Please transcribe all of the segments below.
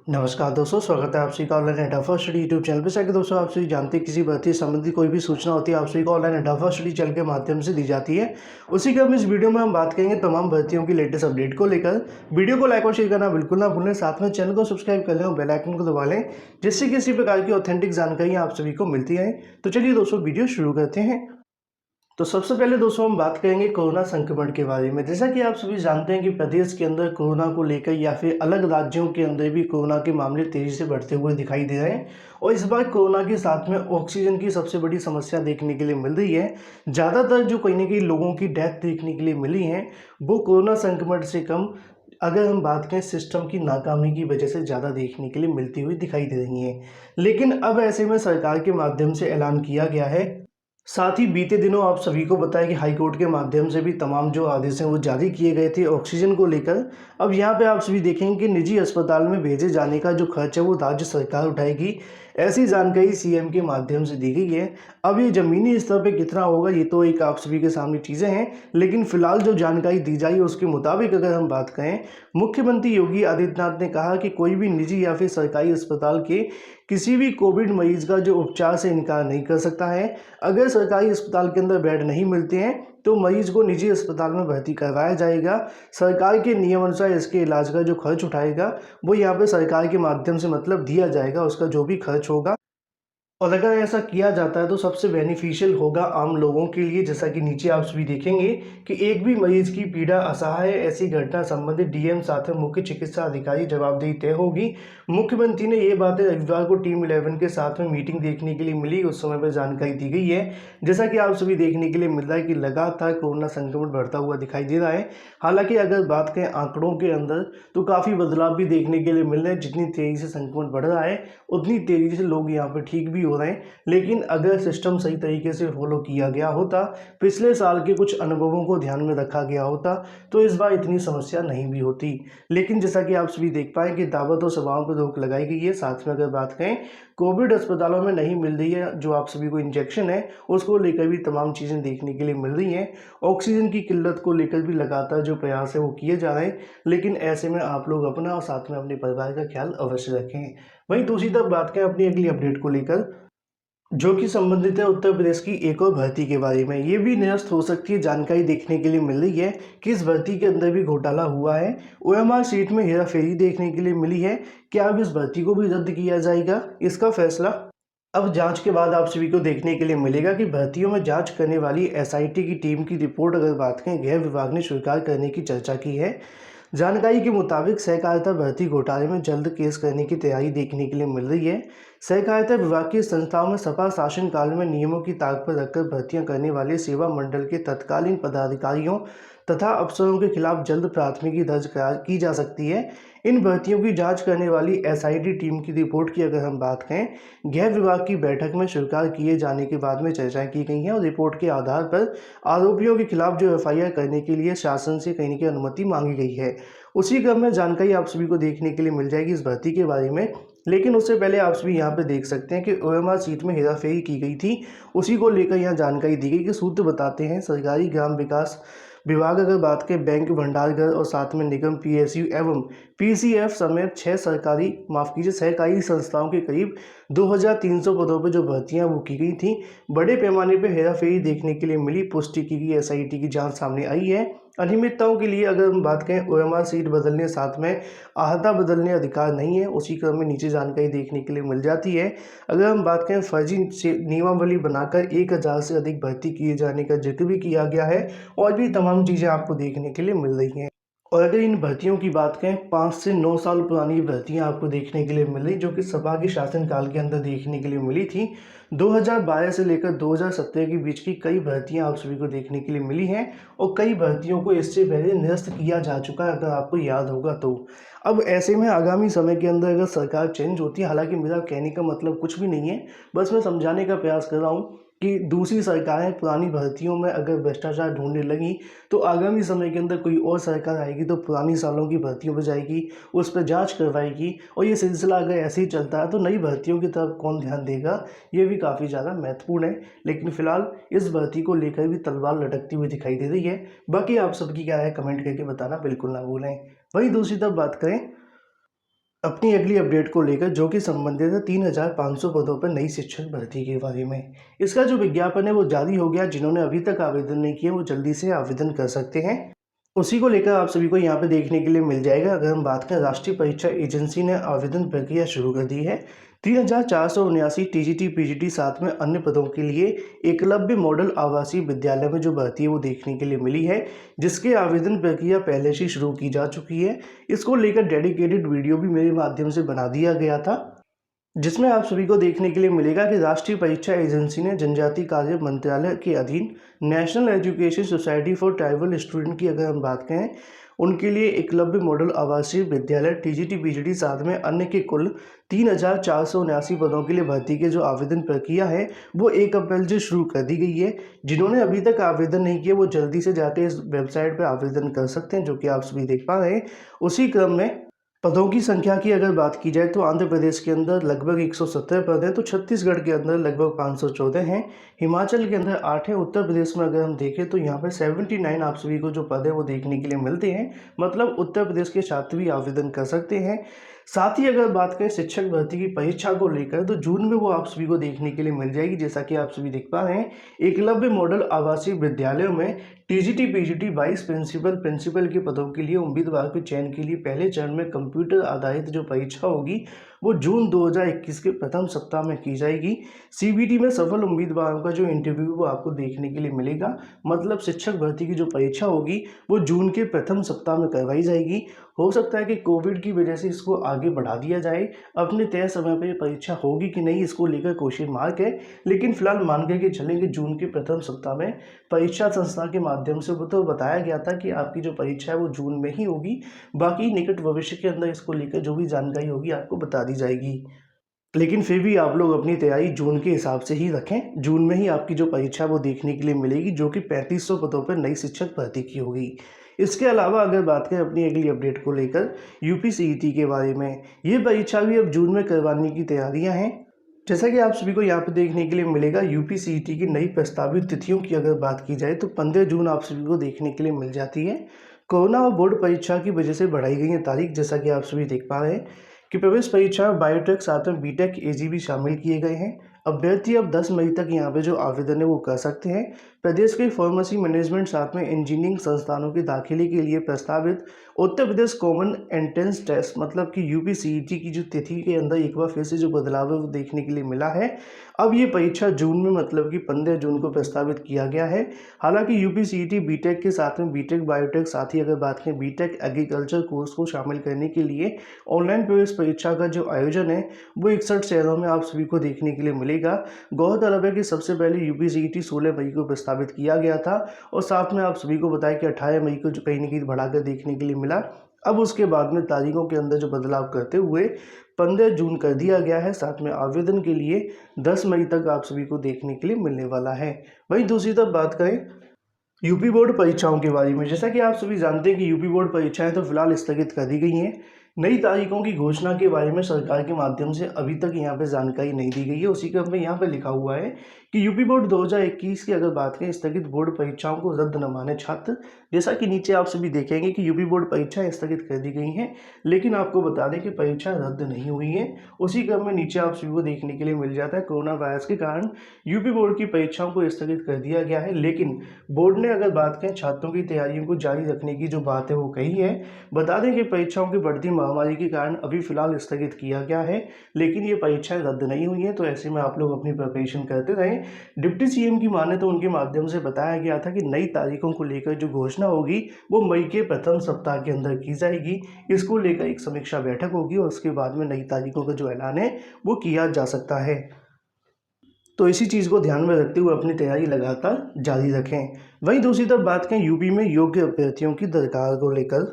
नमस्कार दोस्तों, स्वागत है आप सभी का ऑनलाइन एडा फर्स्ट स्टडी यूट्यूब चैनल पे। जैसा कि दोस्तों आप सभी जानते हैं, किसी भर्ती संबंधी कोई भी सूचना होती है आप सभी को ऑनलाइन एडा फर्स्ट स्टडी चैनल के माध्यम से दी जाती है। उसी के हम इस वीडियो में हम बात करेंगे तमाम भर्तियों की लेटेस्ट अपडेट को लेकर। वीडियो को लाइक और शेयर करना बिल्कुल ना भूलें, साथ में चैनल को सब्सक्राइब कर लें और बेल आइकन को दबा लें, जिससे किसी प्रकार की ऑथेंटिक जानकारी आप सभी को मिलती है। तो चलिए दोस्तों, वीडियो शुरू करते हैं। तो सबसे पहले दोस्तों हम बात करेंगे कोरोना संक्रमण के बारे में। जैसा कि आप सभी जानते हैं कि प्रदेश के अंदर कोरोना को लेकर या फिर अलग राज्यों के अंदर भी कोरोना के मामले तेजी से बढ़ते हुए दिखाई दे रहे हैं। और इस बार कोरोना के साथ में ऑक्सीजन की सबसे बड़ी समस्या देखने के लिए मिल रही है। ज़्यादातर जो कहीं ना कहीं लोगों की डेथ देखने के लिए मिली है, वो कोरोना संक्रमण से कम, अगर हम बात करें सिस्टम की नाकामी की वजह से ज़्यादा देखने के लिए मिलती हुई दिखाई दे रही है। लेकिन अब ऐसे में सरकार के माध्यम से ऐलान किया गया है। साथ ही बीते दिनों आप सभी को बताया कि हाई कोर्ट के माध्यम से भी तमाम जो आदेश हैं वो जारी किए गए थे ऑक्सीजन को लेकर। अब यहाँ पे आप सभी देखेंगे कि निजी अस्पताल में भेजे जाने का जो खर्च है वो राज्य सरकार उठाएगी। ऐसी जानकारी सीएम के माध्यम से दी गई है। अब ये ज़मीनी स्तर पे कितना होगा ये तो एक आप सभी के सामने चीज़ें हैं, लेकिन फिलहाल जो जानकारी दी जाए उसके मुताबिक अगर हम बात करें, मुख्यमंत्री योगी आदित्यनाथ ने कहा कि कोई भी निजी या फिर सरकारी अस्पताल के किसी भी कोविड मरीज का जो उपचार से इनकार नहीं कर सकता है। अगर सरकारी अस्पताल के अंदर बेड नहीं मिलते हैं तो मरीज को निजी अस्पताल में भर्ती करवाया जाएगा। सरकार के नियम अनुसार इसके इलाज का जो खर्च उठाएगा वो यहाँ पे सरकार के माध्यम से मतलब दिया जाएगा, उसका जो भी खर्च होगा। और अगर ऐसा किया जाता है तो सबसे बेनिफिशियल होगा आम लोगों के लिए। जैसा कि नीचे आप सभी देखेंगे कि एक भी मरीज की पीड़ा असहाय है, ऐसी घटना संबंधित डीएम साथ में मुख्य चिकित्सा अधिकारी जवाबदेही तय होगी। मुख्यमंत्री ने ये बातें रविवार को टीम 11 के साथ में मीटिंग देखने के लिए मिली, उस समय पर जानकारी दी गई है। जैसा कि आप सभी देखने के लिए मिल रहा है कि लगातार कोरोना संक्रमण बढ़ता हुआ दिखाई दे रहा है। हालांकि अगर बात करें आंकड़ों के अंदर तो काफ़ी बदलाव भी देखने के लिए मिल रहे हैं। जितनी तेज़ी से संक्रमण बढ़ रहा है उतनी तेज़ी से लोग यहाँ पर ठीक भी हो रहे हैं। लेकिन अगर सिस्टम सही तरीके से फॉलो किया गया होता, पिछले साल के कुछ अनुभवों को ध्यान में रखा गया होता, तो इस बार इतनी समस्या नहीं भी होती। लेकिन जैसा कि आप सभी देख पाए कि दावत और सभाओं पर रोक लगाई गई है। साथ में अगर बात करें, कोविड अस्पतालों में नहीं मिल रही है जो आप सभी को इंजेक्शन है, उसको लेकर भी तमाम चीज़ें देखने के लिए मिल रही हैं। ऑक्सीजन की किल्लत को लेकर भी लगातार जो प्रयास है वो किए जा रहे हैं। लेकिन ऐसे में आप लोग अपना और साथ में अपने परिवार का ख्याल अवश्य रखें। वहीं दूसरी तरफ बात करें अपनी अगली अपडेट को लेकर, जो कि संबंधित है उत्तर प्रदेश की एक और भर्ती के बारे में। ये भी निरस्त हो सकती है जानकारी देखने के लिए मिल रही है कि इस भर्ती के अंदर भी घोटाला हुआ है। ओएमआर सीट में हेराफेरी देखने के लिए मिली है। क्या अब इस भर्ती को भी रद्द किया जाएगा, इसका फैसला अब जांच के बाद आप सभी को देखने के लिए मिलेगा। कि भर्तियों में जांच करने वाली एसआईटी की टीम की रिपोर्ट अगर बात करें, गृह विभाग ने स्वीकार करने की चर्चा की है। जानकारी के मुताबिक सहकारिता भर्ती घोटाले में जल्द केस करने की तैयारी देखने के लिए मिल रही है। सहकारिता विभाग की संस्थाओं में सपा शासन काल में नियमों की ताक पर रखकर भर्तियां करने वाले सेवा मंडल के तत्कालीन पदाधिकारियों तथा अफसरों के खिलाफ जल्द प्राथमिकी दर्ज की जा सकती है। इन भर्तियों की जांच करने वाली एसआईटी टीम की रिपोर्ट की अगर हम बात करें, गृह विभाग की बैठक में स्वीकार किए जाने के बाद में चर्चाएं की गई हैं और रिपोर्ट के आधार पर आरोपियों के खिलाफ जो एफआईआर करने के लिए शासन से कहीं की अनुमति मांगी गई है। उसी क्रम में जानकारी आप सभी को देखने के लिए मिल जाएगी इस भर्ती के बारे में। लेकिन उससे पहले आप सभी यहाँ पे देख सकते हैं कि ओएमआर सीट में हेराफेरी की गई थी, उसी को लेकर यहाँ जानकारी दी गई। कि सूत्र बताते हैं, सरकारी ग्राम विकास विभाग अगर बात करें, बैंक भंडारघर और साथ में निगम पीएसयू एवं पीसीएफ समेत 6 सहकारी संस्थाओं के करीब 2300 पदों पर जो भर्तियां वो की गई थी, बड़े पैमाने पर हेराफेरी देखने के लिए मिली। पुष्टि की गई एसआईटी की जांच सामने आई है। अनियमितताओं के लिए अगर हम बात करें, ओएमआर सीट बदलने साथ में आहता बदलने अधिकार नहीं है। उसी क्रम में नीचे जानकारी देखने के लिए मिल जाती है। अगर हम बात करें, फर्जी नियमावली बनाकर 1000 से अधिक भर्ती किए जाने का जिक्र भी किया गया है और भी तमाम चीज़ें आपको देखने के लिए मिल रही हैं। और अगर इन भर्तियों की बात करें, 5 से 9 साल पुरानी भर्तियां आपको देखने के लिए मिल रही, जो कि सपा के शासनकाल के अंदर देखने के लिए मिली थी। 2012 से लेकर 2017 के बीच की कई भर्तियां आप सभी को देखने के लिए मिली हैं और कई भर्तियों को इससे पहले निरस्त किया जा चुका है, अगर आपको याद होगा तो। अब ऐसे में आगामी समय के अंदर अगर सरकार चेंज होती है, हालांकि मेरा कहने का मतलब कुछ भी नहीं है, बस मैं समझाने का प्रयास कर रहा हूँ कि दूसरी सरकारें पुरानी भर्तियों में अगर भ्रष्टाचार ढूंढने लगी तो आगामी समय के अंदर कोई और सरकार आएगी तो पुरानी सालों की भर्तियों पर जाएगी, उस पर जांच करवाएगी। और ये सिलसिला अगर ऐसे ही चलता है तो नई भर्तियों की तरफ कौन ध्यान देगा, ये भी काफ़ी ज़्यादा महत्वपूर्ण है। लेकिन फिलहाल इस भर्ती को लेकर भी तलवार लटकती हुई दिखाई दे रही है। बाकी आप सबकी क्या है, कमेंट करके बताना बिल्कुल ना भूलें। वहीं दूसरी तरफ बात करें, अपनी अगली अपडेट को लेकर, जो कि संबंधित है 3,500 पदों पर नई शिक्षक भर्ती के बारे में। इसका जो विज्ञापन है वो जारी हो गया। जिन्होंने अभी तक आवेदन नहीं किया वो जल्दी से आवेदन कर सकते हैं। उसी को लेकर आप सभी को यहाँ पे देखने के लिए मिल जाएगा। अगर हम बात करें, राष्ट्रीय परीक्षा एजेंसी ने आवेदन प्रक्रिया शुरू कर दी है। 3,479 टीजीटी पीजीटी साथ में अन्य पदों के लिए एकलव्य मॉडल आवासीय विद्यालय में जो भर्ती है वो देखने के लिए मिली है, जिसके आवेदन प्रक्रिया पहले से शुरू की जा चुकी है। इसको लेकर डेडिकेटेड वीडियो भी मेरे माध्यम से बना दिया गया था, जिसमें आप सभी को देखने के लिए मिलेगा कि राष्ट्रीय परीक्षा एजेंसी ने जनजातीय कार्य मंत्रालय के अधीन national education society for tribal student की अगर हम बात करें, उनके लिए एकलव्य मॉडल आवासीय विद्यालय टीजीटी पीजीटी साथ में अन्य के कुल 3,479 पदों के लिए भर्ती के जो आवेदन प्रक्रिया है वो 1 अप्रैल से शुरू कर दी गई है। जिन्होंने अभी तक आवेदन नहीं किया वो जल्दी से जाके इस वेबसाइट पर आवेदन कर सकते हैं, जो कि आप सभी देख पा रहे हैं। उसी क्रम में पदों की संख्या की अगर बात की जाए तो आंध्र प्रदेश के अंदर लगभग 117 पद हैं, तो छत्तीसगढ़ के अंदर लगभग 514 हैं, हिमाचल के अंदर 8 हैं, उत्तर प्रदेश में अगर हम देखें तो यहाँ पे 79 आप सभी को जो पद है वो देखने के लिए मिलते हैं। मतलब उत्तर प्रदेश के छात्र भी आवेदन कर सकते हैं। साथ ही अगर बात करें शिक्षक भर्ती की परीक्षा को लेकर, तो जून में वो आप सभी को देखने के लिए मिल जाएगी। जैसा कि आप सभी देख पा रहे हैं, एकलव्य मॉडल आवासीय विद्यालयों में टीजीटी पीजीटी 22 प्रिंसिपल के पदों के लिए उम्मीदवार के चयन के लिए पहले चरण में कंप्यूटर आधारित जो परीक्षा होगी वो जून 2021 के प्रथम सप्ताह में की जाएगी। सीबीटी में सफल उम्मीदवारों का जो इंटरव्यू वो आपको देखने के लिए मिलेगा। मतलब शिक्षक भर्ती की जो परीक्षा होगी वो जून के प्रथम सप्ताह में करवाई जाएगी। हो सकता है कि कोविड की वजह से इसको आगे बढ़ा दिया जाए। अपने तय समय पर ये परीक्षा होगी कि नहीं, इसको लेकर क्वेश्चन मार्क है, लेकिन फिलहाल मान के चलेंगे जून के प्रथम सप्ताह में परीक्षा संस्था के माध्यम से। वो तो बताया गया था कि आपकी जो परीक्षा है वो जून में ही होगी। बाकी निकट भविष्य के अंदर इसको लेकर जो भी जानकारी होगी आपको बता दी जाएगी। लेकिन फिर भी आप लोग अपनी तैयारी जून के हिसाब से ही रखें। जून में ही आपकी जो परीक्षा वो देखने के लिए मिलेगी, जो कि 3500 पदों पर नई शिक्षक भर्ती की होगी। इसके अलावा अगर बात करें अपनी अगली अपडेट को लेकर, यूपी सीईटी के बारे में, ये परीक्षा भी अब जून में करवाने की तैयारियां हैं। जैसा कि आप सभी को यहाँ पे देखने के लिए मिलेगा, यूपी सीईटी की नई प्रस्तावित तिथियों की अगर बात की जाए तो 15 जून आप सभी को देखने के लिए मिल जाती है। कोरोना और बोर्ड परीक्षा की वजह से बढ़ाई गई है तारीख। जैसा कि आप सभी देख पा रहे हैं कि प्रवेश परीक्षा में बायोटेक साथ में बीटेक एजी भी शामिल किए गए हैं। अभ्यर्थी अब 10 मई तक यहाँ पे जो आवेदन है वो कर सकते हैं। प्रदेश के फार्मेसी मैनेजमेंट साथ में इंजीनियरिंग संस्थानों के दाखिले के लिए प्रस्तावित Uttar Pradesh common entrance test मतलब कि यूपी सीईटी की जो तिथि के अंदर एक बार फिर से जो बदलाव है वो देखने के लिए मिला है। अब ये परीक्षा जून में मतलब कि 15 जून को प्रस्तावित किया गया है। हालांकि यूपी सीईटी बीटेक के साथ में बीटेक बायोटेक, साथ ही अगर बात करें बीटेक एग्रीकल्चर कोर्स को शामिल करने के लिए ऑनलाइन प्रवेश परीक्षा का जो आयोजन है वो 61 शहरों में आप सभी को देखने के लिए मिलेगा। गौरतलब है कि सबसे पहले यूपी सीईटी 16 मई को प्रस्तावित किया गया था और साथ में आप सभी को बताया कि 18 मई को जो कहीं ना कहीं बढ़ाकर देखने के लिए मिला। अब उसके बाद में तारीखों के अंदर जो बदलाव करते हुए 15 जून कर दिया गया है। साथ में आवेदन के लिए 10 मई तक आप सभी को देखने के लिए मिलने वाला है। वहीं दूसरी तरफ बात करें यूपी बोर्ड परीक्षाओं के बारे में, जैसा कि आप सभी जानते हैं कि यूपी बोर्ड परीक्षाएं तो फिलहाल स्थगित कर दी गई हैं। नई तारीखों की घोषणा के बारे में सरकार के माध्यम से अभी तक यहाँ पे जानकारी नहीं दी गई है। उसी क्रम में यहाँ पे लिखा हुआ है कि यूपी बोर्ड 2021 की अगर बात करें, स्थगित बोर्ड परीक्षाओं को रद्द न माने छात्र। जैसा कि नीचे आप सभी देखेंगे कि यूपी बोर्ड परीक्षाएं स्थगित कर दी गई हैं, लेकिन आपको बता दें कि परीक्षाएं रद्द नहीं हुई हैं। उसी क्रम में नीचे आप सभी को देखने के लिए मिल जाता है कोरोना वायरस के कारण यूपी बोर्ड की परीक्षाओं को स्थगित कर दिया गया है। लेकिन बोर्ड ने अगर बात करें छात्रों की तैयारियों को जारी रखने की जो बात है वो कही है। बता दें कि परीक्षाओं की बढ़ती महामारी के कारण अभी फिलहाल स्थगित किया गया है, लेकिन ये परीक्षाएं रद्द नहीं हुई हैं। तो ऐसे में आप लोग अपनी प्रिपरेशन करते रहें। डिप्टी सीएम की माने तो उनके माध्यम से बताया गया था कि नई तारीखों को लेकर जो घोषणा होगी वो मई के प्रथम सप्ताह के अंदर की जाएगी। इसको लेकर एक समीक्षा बैठक होगी और उसके बाद में नई तारीखों का जो ऐलान है वो किया जा सकता है। तो इसी चीज़ को ध्यान में रखते हुए अपनी तैयारी लगातार जारी रखें। वहीं दूसरी तरफ बात करें यूपी में योग्य अभ्यर्थियों की दरकार को लेकर,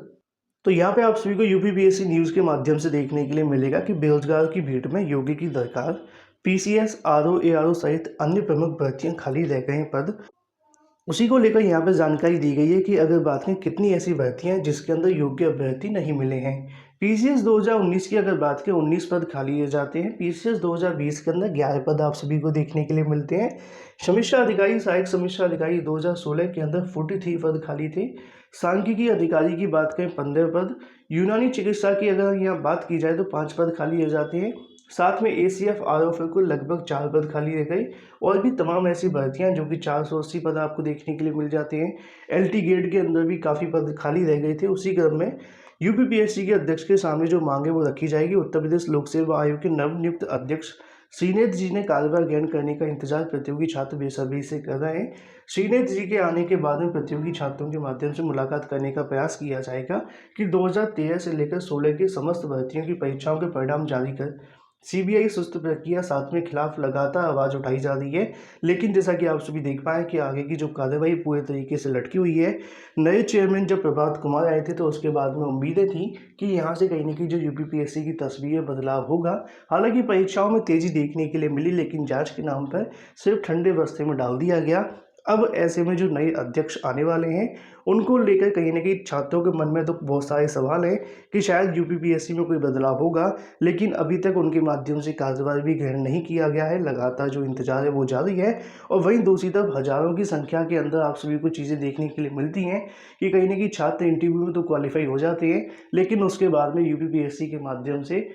तो यहाँ पे आप सभी को यूपीपीएससी न्यूज़ के माध्यम से देखने के लिए मिलेगा कि बेरोजगार की भीड़ में योग्य की दरकार, पीसीएस, आरओ, एआरओ सहित अन्य प्रमुख भर्तियां खाली रह गए हैं पद। उसी को लेकर यहाँ पे जानकारी दी गई है कि अगर बात करें कितनी ऐसी भर्तियां हैं जिसके अंदर योग्य अभ्यर्थी नहीं मिले हैं। पीसीएस 2019 की अगर बात करें 19 पद खाली रह जाते हैं। पीसीएस 2020 के अंदर 11 पद आप सभी को देखने के लिए मिलते हैं। समीक्षा अधिकारी, सहायक समीक्षा अधिकारी 2016 के अंदर 43 पद खाली थे। सांख्यिकी अधिकारी की बात करें 15 पद, यूनानी चिकित्सा की अगर यहाँ बात की जाए तो 5 पद खाली हो जाते हैं। साथ में एसीएफ आरओएफ को लगभग 4 पद खाली रह गए और भी तमाम ऐसी भर्तियां जो कि 480 पद आपको देखने के लिए मिल जाते हैं। एलटी गेट के अंदर भी काफ़ी पद खाली रह गए थे। उसी क्रम में यूपीपीएससी के अध्यक्ष के सामने जो मांगे वो रखी जाएगी। उत्तर प्रदेश लोक सेवा आयोग के नवनियुक्त अध्यक्ष श्रीनेत जी ने कार्यभार ग्रहण करने का इंतजार प्रतियोगी छात्र बेसब्री से कर रहे हैं। श्रीनेत जी के आने के बाद में प्रतियोगी छात्रों के माध्यम से मुलाकात करने का प्रयास किया जाएगा कि 2013 से लेकर 16 की समस्त भर्तियों की परीक्षाओं के परिणाम जारी कर सीबीआई सुस्त प्रक्रिया साथ में खिलाफ लगातार आवाज़ उठाई जा रही है। लेकिन जैसा कि आप सभी देख पाए कि आगे की जो कार्रवाई पूरे तरीके से लटकी हुई है। नए चेयरमैन जब प्रभात कुमार आए थे तो उसके बाद में उम्मीदें थी कि यहाँ से कहीं ना कहीं जो यूपीपीएससी की तस्वीर में बदलाव होगा। हालांकि परीक्षाओं में तेजी देखने के लिए मिली, लेकिन जांच के नाम पर सिर्फ ठंडे बस्ते में डाल दिया गया। अब ऐसे में जो नए अध्यक्ष आने वाले हैं उनको लेकर कहीं ना कहीं छात्रों के मन में तो बहुत सारे सवाल हैं कि शायद यूपीपीएससी में कोई बदलाव होगा, लेकिन अभी तक उनके माध्यम से कार्यवाही भी ग्रहण नहीं किया गया है। लगातार जो इंतजार है वो जारी है। और वहीं दूसरी तरफ हजारों की संख्या के अंदर आप सभी को चीज़ें देखने के लिए मिलती हैं कि कहीं ना कहीं छात्र इंटरव्यू में तो क्वालिफाई हो जाते हैं, लेकिन उसके बाद में यूपीपीएससी के माध्यम से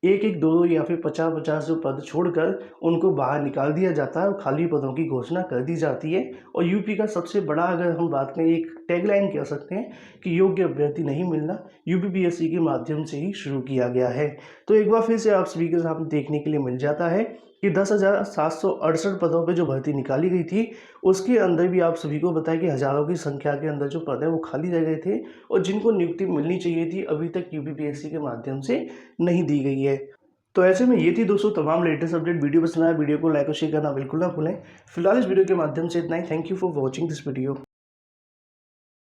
एक एक दो या फिर 50-50 जो पद छोड़कर उनको बाहर निकाल दिया जाता है और खाली पदों की घोषणा कर दी जाती है। और यूपी का सबसे बड़ा अगर हम बात करें एक टैगलाइन कह सकते हैं कि योग्य अभ्यर्थी नहीं मिलना यूपीपीएससी के माध्यम से ही शुरू किया गया है। तो एक बार फिर से आप सभी के सामने देखने के लिए मिल जाता है कि 10,768 पदों पे जो भर्ती निकाली गई थी उसके अंदर भी आप सभी को बताया कि हज़ारों की संख्या के अंदर जो पद है वो खाली रह गए थे और जिनको नियुक्ति मिलनी चाहिए थी अभी तक यूपीपीएससी के माध्यम से नहीं दी गई है। तो ऐसे में ये थी दोस्तों तमाम लेटेस्ट अपडेट। वीडियो पसंद आया वीडियो को लाइक और शेयर करना बिल्कुल ना भूलें। फिलहाल इस वीडियो के माध्यम से इतना ही। Thank you for watching this video.